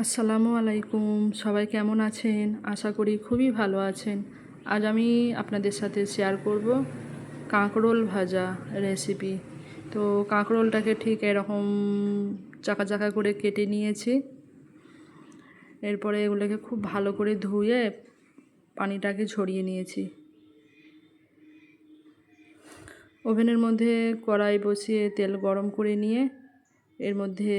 আসসালামু আলাইকুম। সবাই কেমন আছেন? আশা করি খুবই ভালো আছেন। আজ আমি আপনাদের সাথে শেয়ার করব কাঁকরোল ভাজা রেসিপি। তো কাঁকরোলটাকে ঠিক এরকম চাকা চাকা করে কেটে নিয়েছি। এরপরে এগুলোকে খুব ভালো করে ধুয়ে পানিটাকে ঝরিয়ে নিয়েছি। ওভেনের মধ্যে কড়াই বসিয়ে তেল গরম করে নিয়ে এর মধ্যে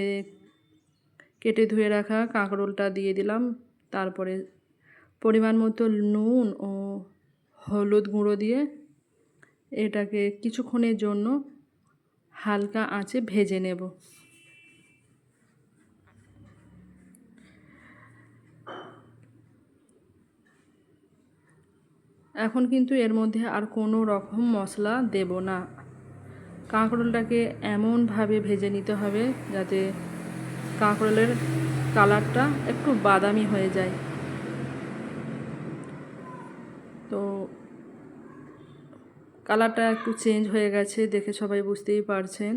কেটে ধুয়ে রাখা কাঁকরোলটা দিয়ে দিলাম। তারপরে পরিমাণ মতো নুন ও হলুদ গুঁড়ো দিয়ে এটাকে কিছুক্ষণের জন্য হালকা আঁচে ভেজে নেব। এখন কিন্তু এর মধ্যে আর কোনো রকম মশলা দেব না। কাঁকরোলটাকে এমনভাবে ভেজে নিতে হবে যাতে কাঁকরোলের কালারটা একটু বাদামি হয়ে যায়। তো কালারটা একটু চেঞ্জ হয়ে গেছে, দেখে সবাই বুঝতেই পারছেন।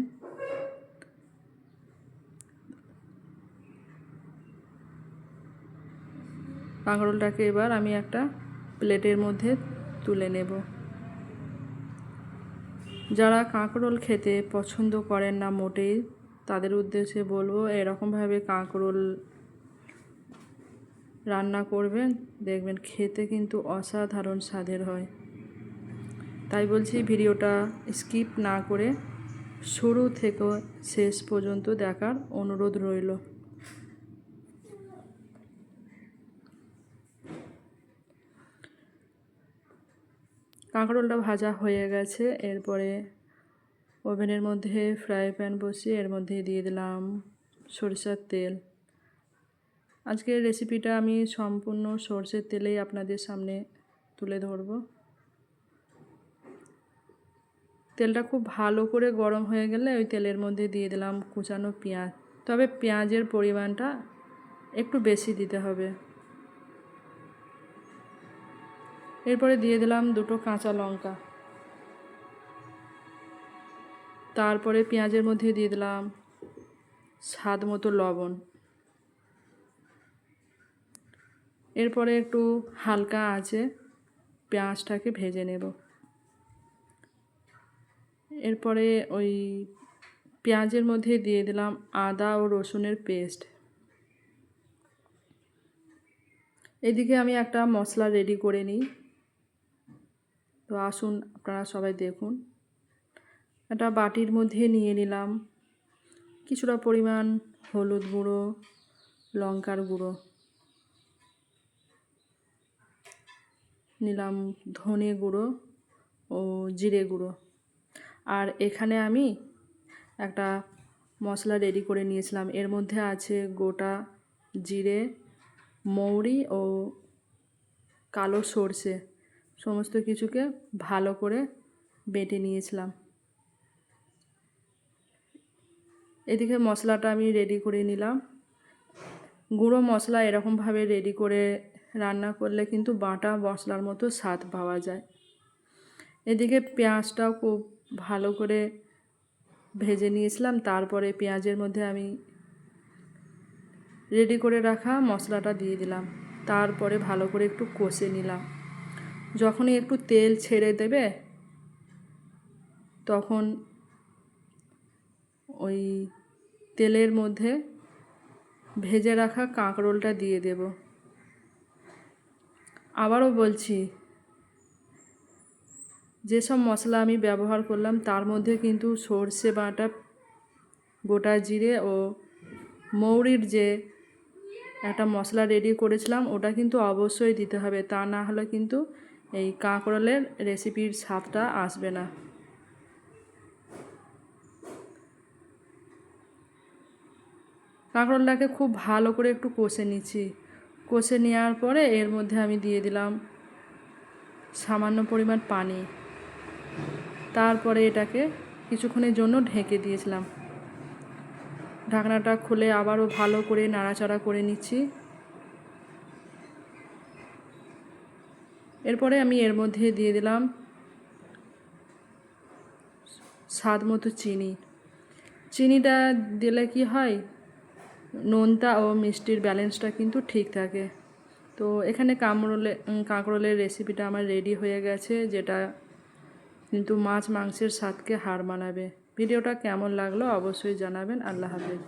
কাঁকরোলটাকে এবার আমি একটা প্লেটের মধ্যে তুলে নেব। যারা কাঁকরোল খেতে পছন্দ করেন না মোটেই, তাদের উদ্দেশ্যে বলবো এরকমভাবে কাঁকরোল রান্না করবেন, দেখবেন খেতে কিন্তু অসাধারণ স্বাদের হয়। তাই বলছি ভিডিওটা স্কিপ না করে শুরু থেকে শেষ পর্যন্ত দেখার অনুরোধ রইল। কাঁকরোলটা ভাজা হয়ে গেছে। এরপরে ওভেনের মধ্যে ফ্রাই প্যান বসিয়ে এর মধ্যে দিয়ে দিলাম সরিষার তেল। আজকের রেসিপিটা আমি সম্পূর্ণ সরষের তেলেই আপনাদের সামনে তুলে ধরব। তেলটা খুব ভালো করে গরম হয়ে গেলে ওই তেলের মধ্যে দিয়ে দিলাম কুচানো পেঁয়াজ। তবে পেঁয়াজের পরিমাণটা একটু বেশি দিতে হবে। এরপরে দিয়ে দিলাম দুটো কাঁচা লঙ্কা। তারপরে পেঁয়াজের মধ্যে দিয়ে দিলাম স্বাদ মতো লবণ। এরপরে একটু হালকা আঁচে পেঁয়াজটাকে ভেজে নেব। এরপরে ওই পেঁয়াজের মধ্যে দিয়ে দিলাম আদা ও রসুনের পেস্ট। এদিকে আমি একটা মশলা রেডি করে নিই। তো আসুন আপনারা সবাই দেখুন। একটা বাটির মধ্যে নিয়ে নিলাম কিছুটা পরিমাণ হলুদ গুঁড়ো, লঙ্কার গুঁড়ো, নিলাম ধনে গুঁড়ো ও জিরে গুঁড়ো। আর এখানে আমি একটা মশলা রেডি করে নিয়েছিলাম। এর মধ্যে আছে গোটা জিরে, মৌরি ও কালো সর্ষে, সমস্ত কিছুকে ভালো করে বেটে নিয়েছিলাম। এদিকে মশলাটা আমি রেডি করে নিলাম। গুঁড়ো মশলা এরকমভাবে রেডি করে রান্না করলে কিন্তু বাটা মশলার মতো স্বাদ পাওয়া যায়। এদিকে পেঁয়াজটাও খুব ভালো করে ভেজে নিয়েছিলাম। তারপরে পেঁয়াজের মধ্যে আমি রেডি করে রাখা মশলাটা দিয়ে দিলাম। তারপরে ভালো করে একটু কষে নিলাম। যখনই একটু তেল ছেড়ে দেবে তখন ওই তেলের মধ্যে ভেজে রাখা কাঁকরোলটা দিয়ে দেব। আবারও বলছি, যেসব মশলা আমি ব্যবহার করলাম তার মধ্যে কিন্তু সর্ষে বাটা, গোটা জিরে ও মৌরির যে একটা মশলা রেডি করেছিলাম ওটা কিন্তু অবশ্যই দিতে হবে। তা না হলে কিন্তু এই কাঁকরোলের রেসিপির স্বাদটা আসবে না। কাঁকরোলটাকে খুব ভালো করে একটু কষে নিচ্ছি। কষে নেওয়ার পরে এর মধ্যে আমি দিয়ে দিলাম সামান্য পরিমাণ পানি। তারপরে এটাকে কিছুক্ষণের জন্য ঢেকে দিয়েছিলাম। ঢাকনাটা খুলে আবারও ভালো করে নাড়াচাড়া করে নিচ্ছি। এরপরে আমি এর মধ্যে দিয়ে দিলাম স্বাদ মতো চিনি। চিনিটা দিলে কি হয়, নোনতা ও মিষ্টির ব্যালেন্সটা কিন্তু ঠিক থাকে। তো এখানে কাঁকরোলের রেসিপিটা আমার রেডি হয়ে গেছে, যেটা কিন্তু মাছ মাংসের স্বাদকে হার মানাবে। ভিডিওটা কেমন লাগলো অবশ্যই জানাবেন। আল্লাহ হাফেজ।